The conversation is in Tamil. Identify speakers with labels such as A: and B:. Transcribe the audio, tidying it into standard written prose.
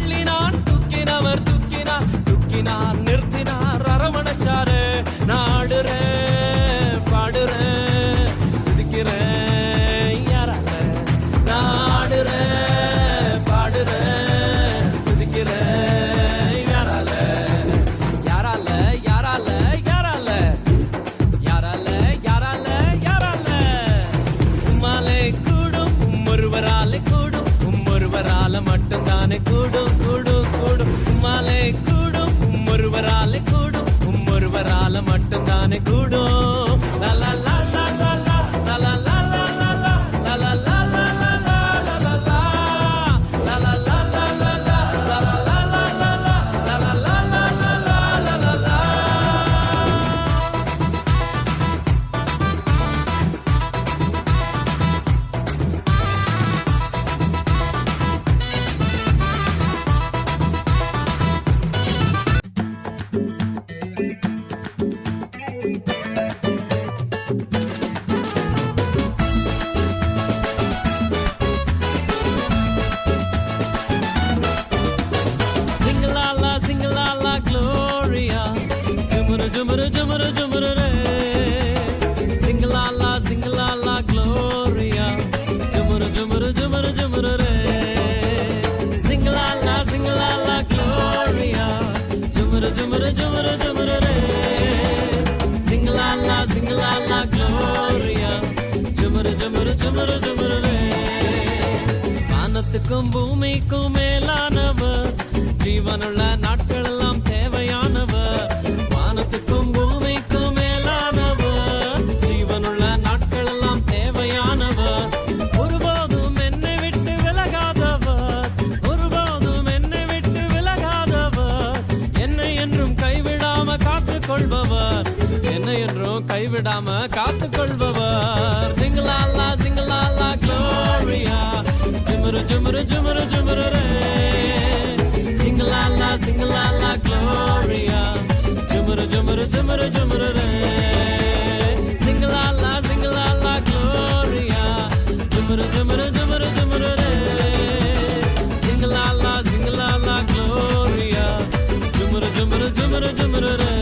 A: தள்ளினான் தூக்கினவர் தூக்கினார் தூக்கினார் நிறுத்தினார் அரவணைச்சாரு. நாடுறேன் பாடுறேன் துதிக்கிறேன் யாரால. நாடுறேன் பாடுறேன் துதிக்கிறேன் யாரால. யாரால யாரால யாரால யாரால யாரால யாரால. உம்மாலே கூடும் ஒருவராலே கூடும் ஒருவரால மட்டும்தானே கூடும் கூடும் கூடும். உம்மாலே கூடும் ஒருவராலே கூடும் ஒருவரால மட்டும்தானே கூடும். லா லா லா லா லா லா லா லா லா லா லா லா லா லா லா லா லா லா. Jumuru jumuru jumuru re, singalala singalala gloria. Jumuru jumuru jumuru jumuru re, singalala singalala gloria. Jumuru jumuru jumuru jumuru re, singalala singalala gloria. Jumuru jumuru jumuru jumuru re. வானத்துக்கும் பூமிக்கும் மேலானவர், ஜீவனுள்ள நாட்கள் எல்லாம் தேவையானவர். வானத்துக்கும் பூமிக்கும் மேலானவர், ஜீவனுள்ள நாட்கள் எல்லாம் தேவையானவர். ஒருபோதும் என்னை விட்டு விலகாதவர், ஒருபோதும் என்னை விட்டு விலகாதவர். என்னை என்றும் கைவிடாம காத்துக் கொள்பவர், என்னை என்றும் கைவிடாம காத்துக் கொள்பவர். சிங்கலாலா சிங்கலாலா க்ளோரியா. ஜுமுரு ஜுமுரு ஜுமுரு ஜுமுரு ரே, singalala singalala gloria. Jumuru jumuru jumuru jumuru re, singalala singalala gloria. Jumuru jumuru jumuru jumuru re, singalala singalala gloria. Jumuru jumuru jumuru jumuru re.